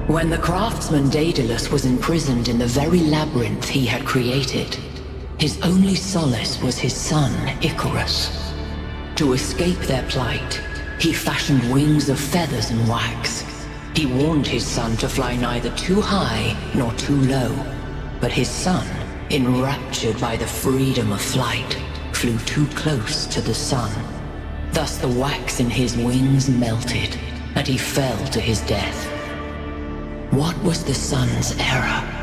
When the craftsman Daedalus was imprisoned in the very labyrinth he had created, his only solace was his son, Icarus. To escape their plight, he fashioned wings of feathers and wax. He warned his son to fly neither too high nor too low, but his son, enraptured by the freedom of flight, flew too close to the sun. Thus the wax in his wings melted, and he fell to his death. What was the sun's error?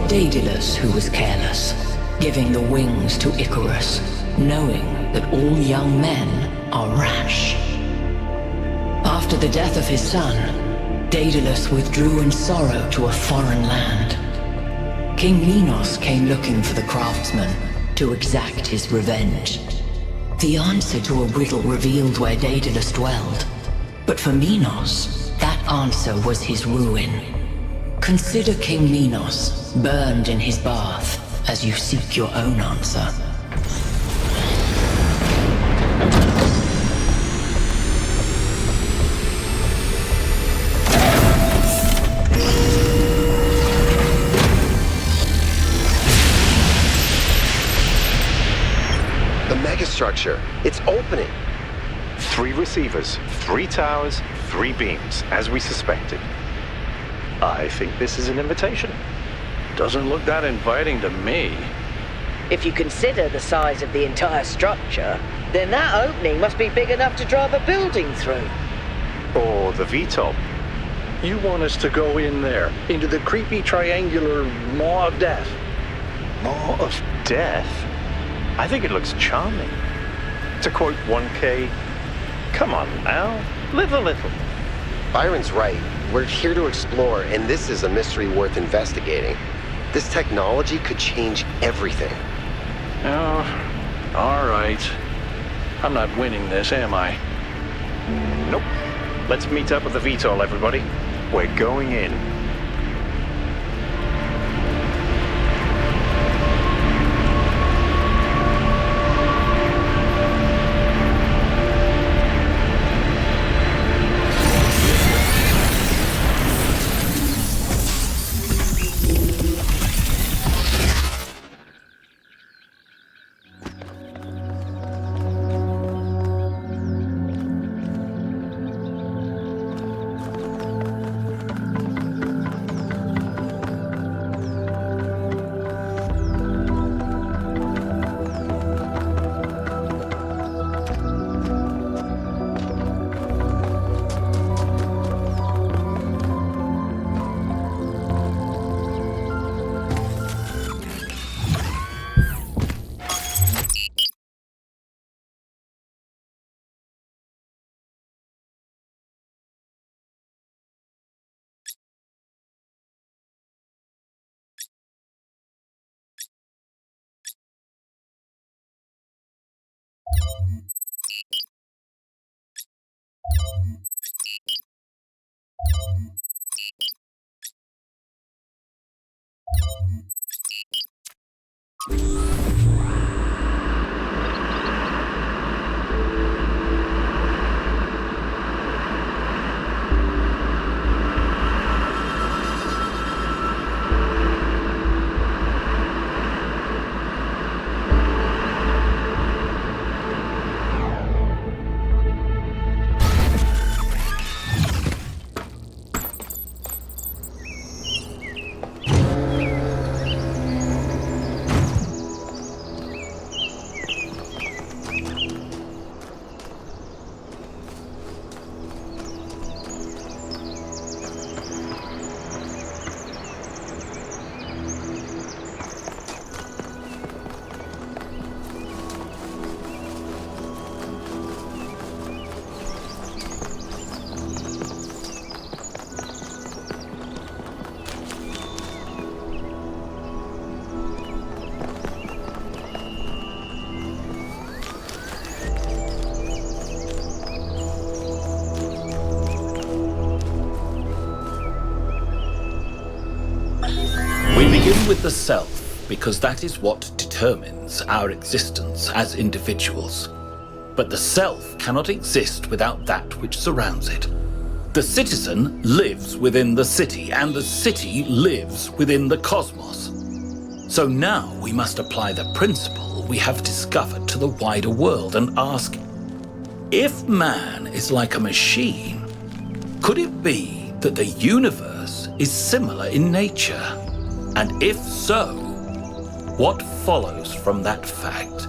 Daedalus who was careless, giving the wings to Icarus, knowing that all young men are rash. After the death of his son, Daedalus withdrew in sorrow to a foreign land. King Minos came looking for the craftsman to exact his revenge. The answer to a riddle revealed where Daedalus dwelled, but for Minos, that answer was his ruin. Consider King Minos, burned in his bath, as you seek your own answer. The Megastructure, it's opening. 3 receivers, 3 towers, 3 beams, as we suspected. I think this is an invitation. Doesn't look that inviting to me. If you consider the size of the entire structure, then that opening must be big enough to drive a building through. Or the VTOL. You want us to go in there, into the creepy triangular maw of death? Maw of death? I think it looks charming. To quote 1K, come on now, live a little. Byron's right. We're here to explore, and this is a mystery worth investigating. This technology could change everything. Oh, all right. I'm not winning this, am I? Nope. Let's meet up with the VTOL, everybody. We're going in. We begin with the self, because that is what determines our existence as individuals. But the self cannot exist without that which surrounds it. The citizen lives within the city, and the city lives within the cosmos. So now we must apply the principle we have discovered to the wider world and ask, if man is like a machine, could it be that the universe is similar in nature? And if so, what follows from that fact?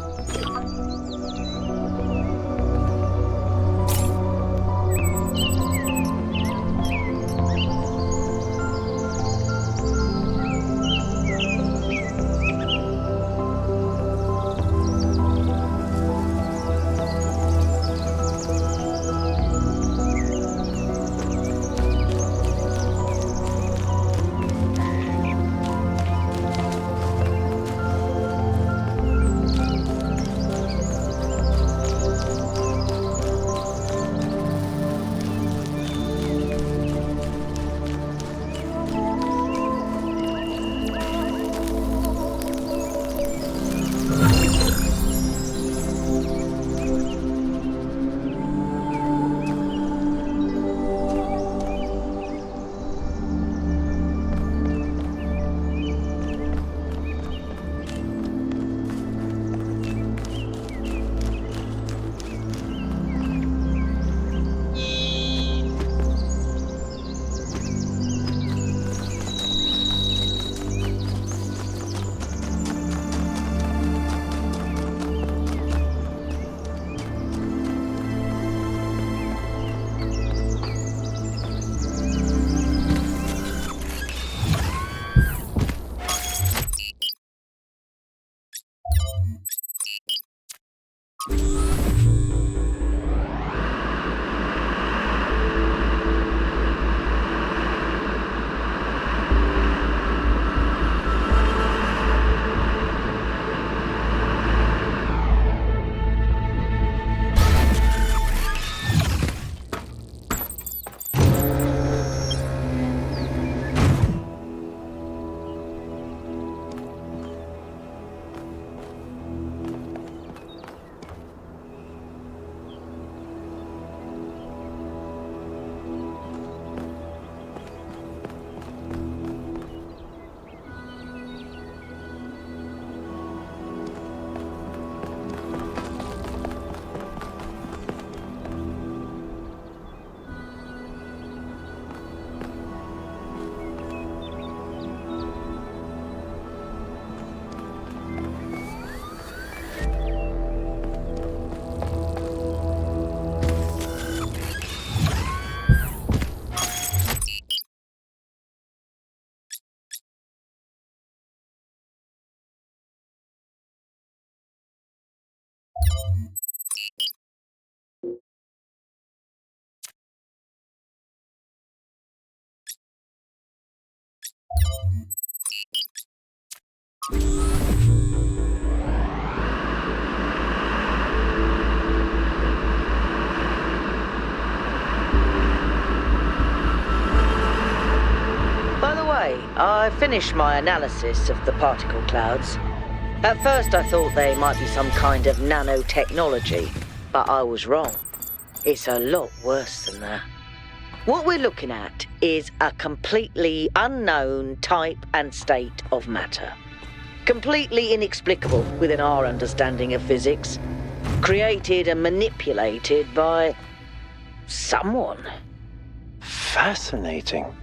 I finished my analysis of the particle clouds. At first I thought they might be some kind of nanotechnology, but I was wrong. It's a lot worse than that. What we're looking at is a completely unknown type and state of matter. Completely inexplicable within our understanding of physics. Created and manipulated by someone. Fascinating.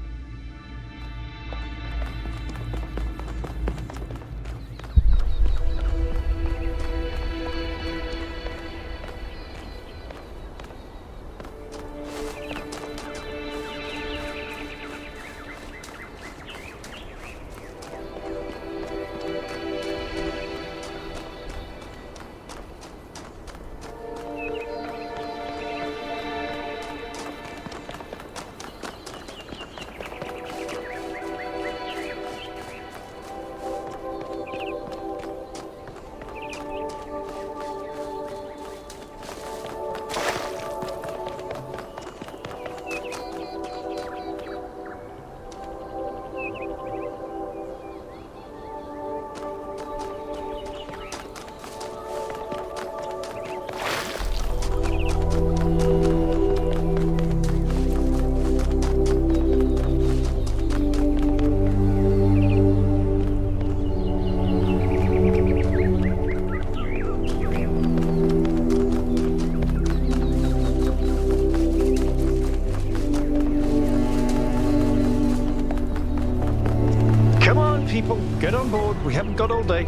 people, get on board. We haven't got all day.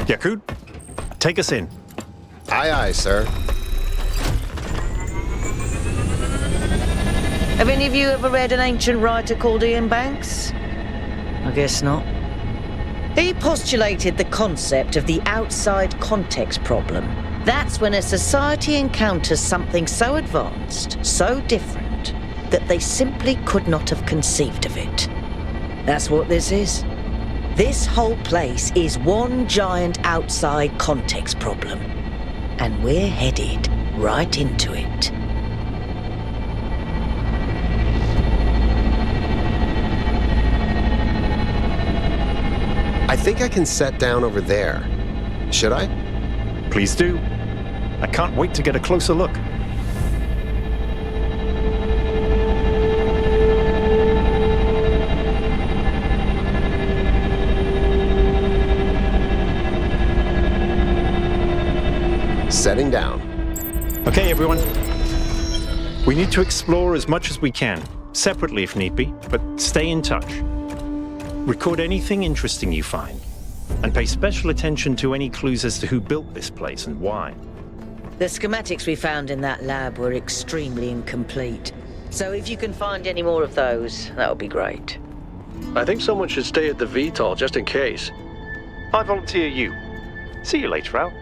Yakut, take us in. Aye, aye, sir. Have any of you ever read an ancient writer called Ian Banks? I guess not. He postulated the concept of the outside context problem. That's when a society encounters something so advanced, so different, that they simply could not have conceived of it. That's what this is. This whole place is one giant outside context problem, and we're headed right into it. I think I can set down over there. Should I? Please do. I can't wait to get a closer look. Setting down. Okay, everyone. We need to explore as much as we can, separately if need be, but stay in touch. Record anything interesting you find, and pay special attention to any clues as to who built this place and why. The schematics we found in that lab were extremely incomplete. So if you can find any more of those, that would be great. I think someone should stay at the VTOL just in case. I volunteer you. See you later, Al.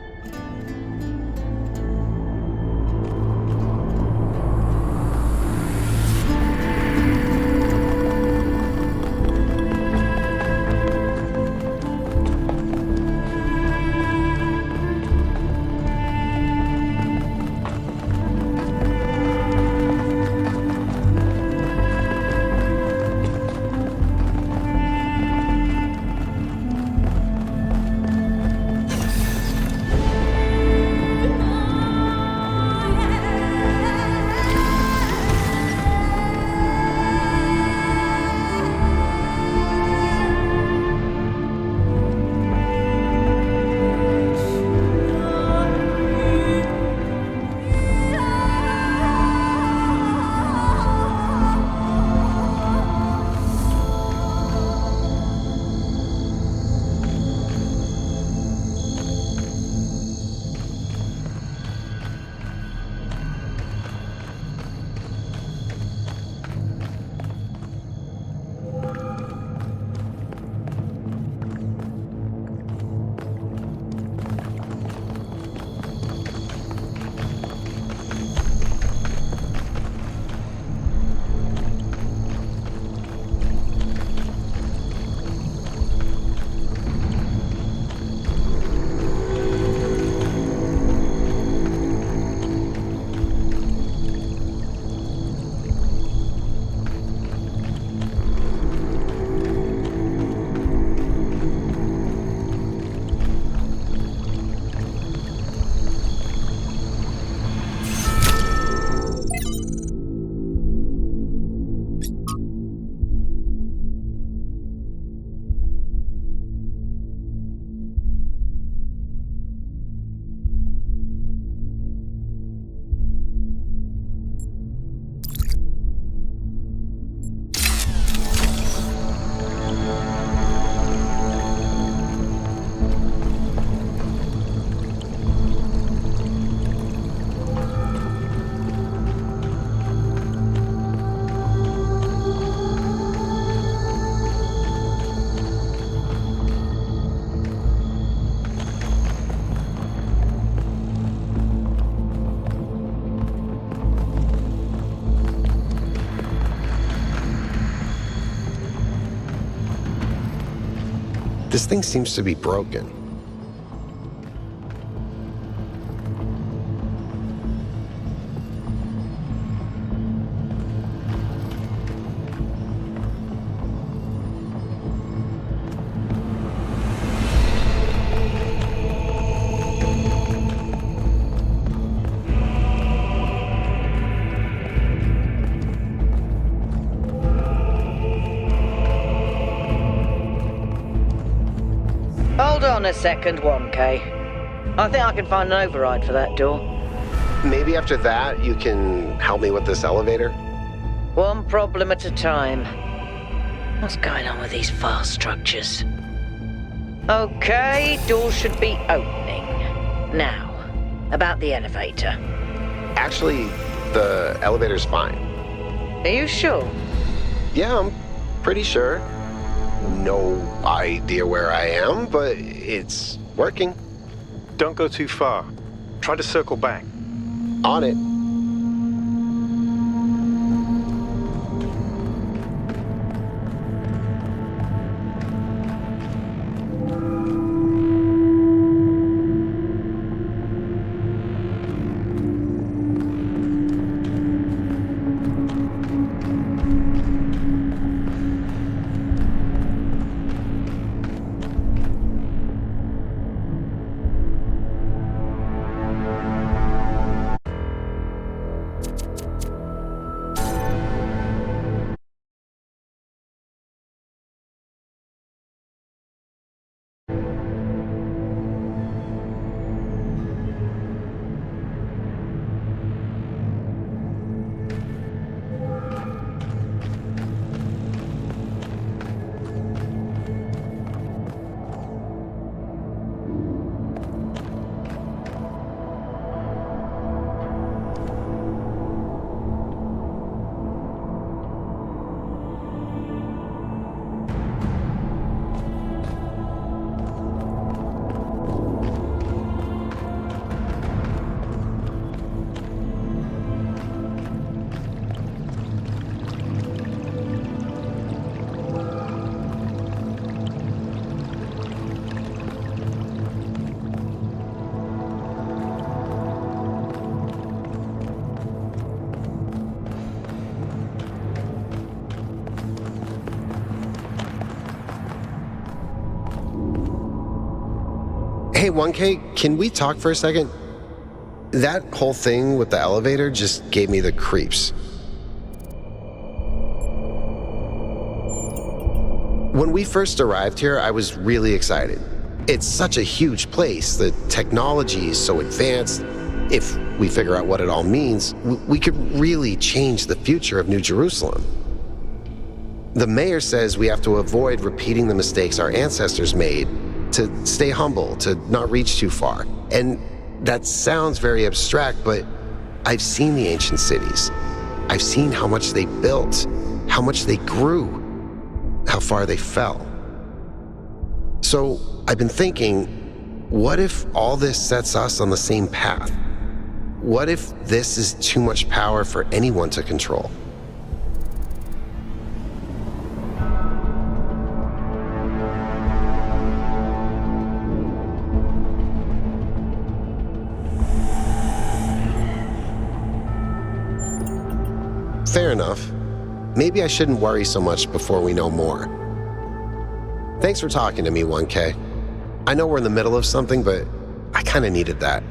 This thing seems to be broken. on a second 1K. I think I can find an override for that door. Maybe after that, you can help me with this elevator? One problem at a time. What's going on with these file structures? Okay, door should be opening. Now, about the elevator. Actually, the elevator's fine. Are you sure? Yeah, I'm pretty sure. No idea where I am, but it's working. Don't go too far. Try to circle back. On it. Hey, 1K, can we talk for a second? That whole thing with the elevator just gave me the creeps. When we first arrived here, I was really excited. It's such a huge place. The technology is so advanced. If we figure out what it all means, we could really change the future of New Jerusalem. The mayor says we have to avoid repeating the mistakes our ancestors made, to stay humble, to not reach too far. And that sounds very abstract, but I've seen the ancient cities. I've seen how much they built, how much they grew, how far they fell. So I've been thinking, what if all this sets us on the same path? What if this is too much power for anyone to control? Fair enough. Maybe I shouldn't worry so much before we know more. Thanks for talking to me, 1K. I know we're in the middle of something, but I kinda needed that.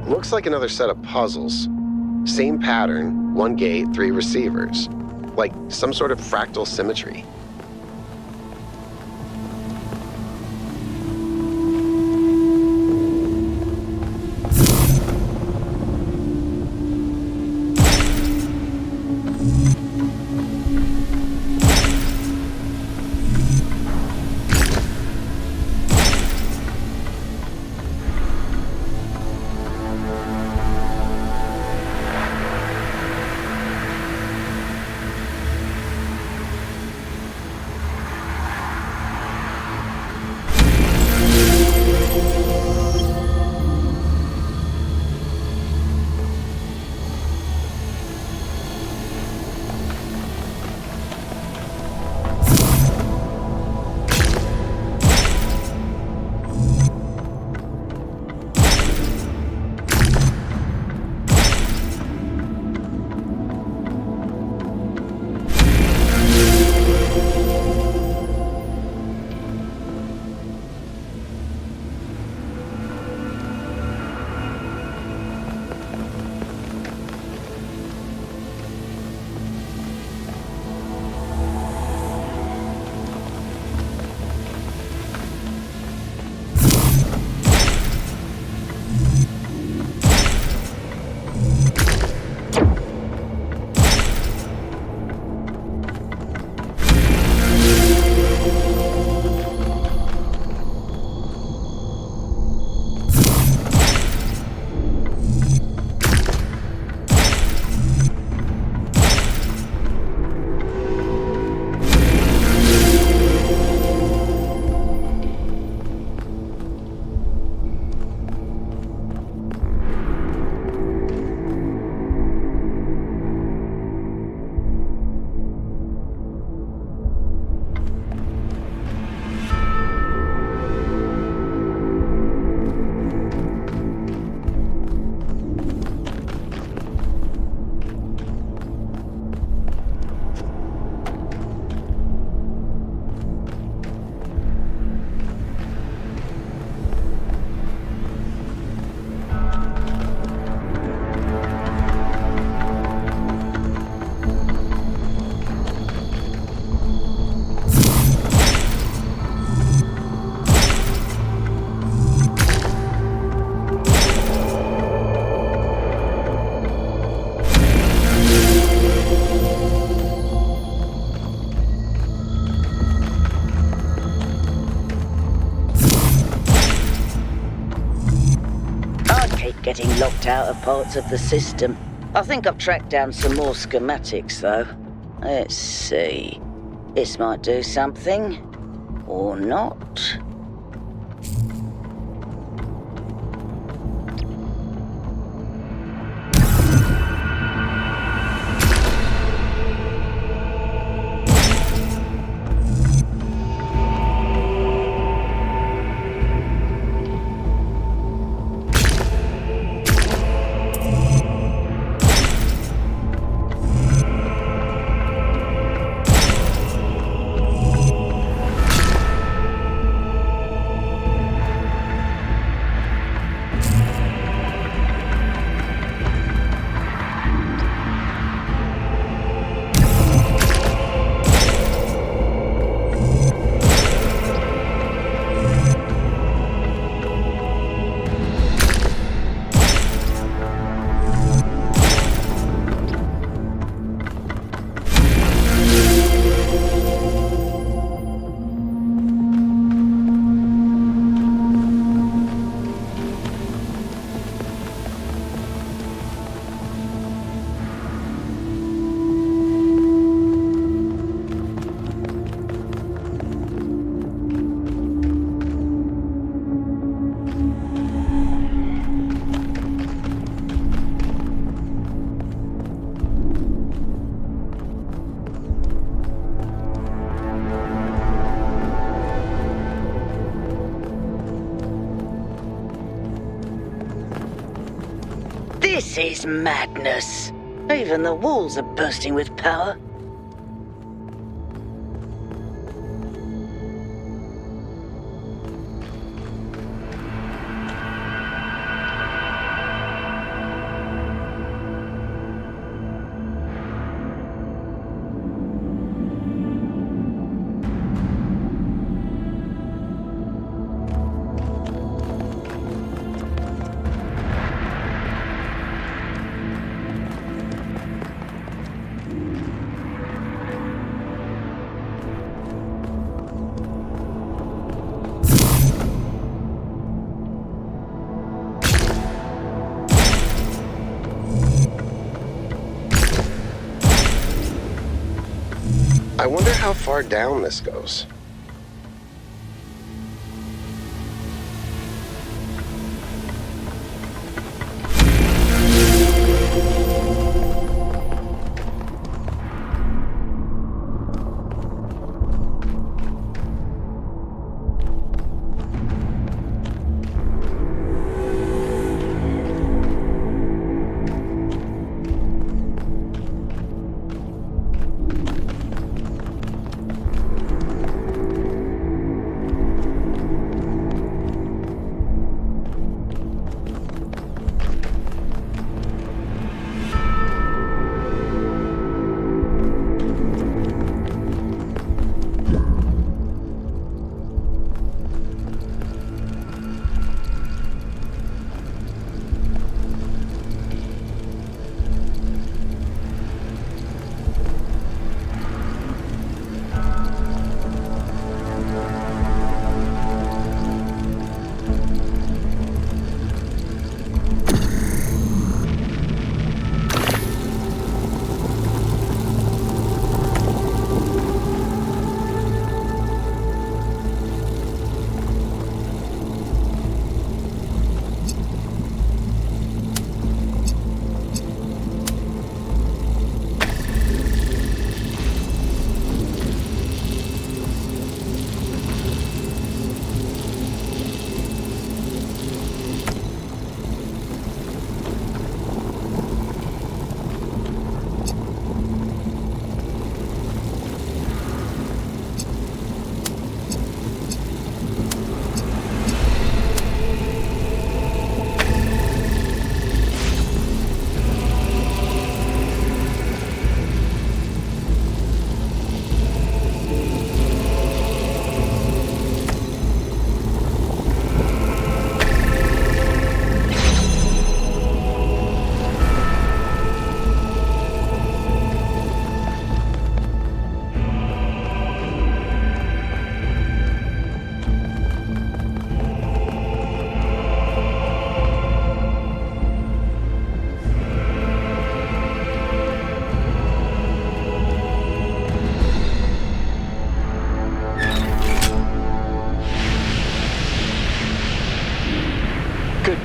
Looks like another set of puzzles. Same pattern, 1 gate, 3 receivers. Like some sort of fractal symmetry. keep getting locked out of parts of the system. I think I've tracked down some more schematics, though. Let's see. This might do something. Or not. This is madness. Even the walls are bursting with power. I wonder how far down this goes.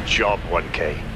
job, 1K.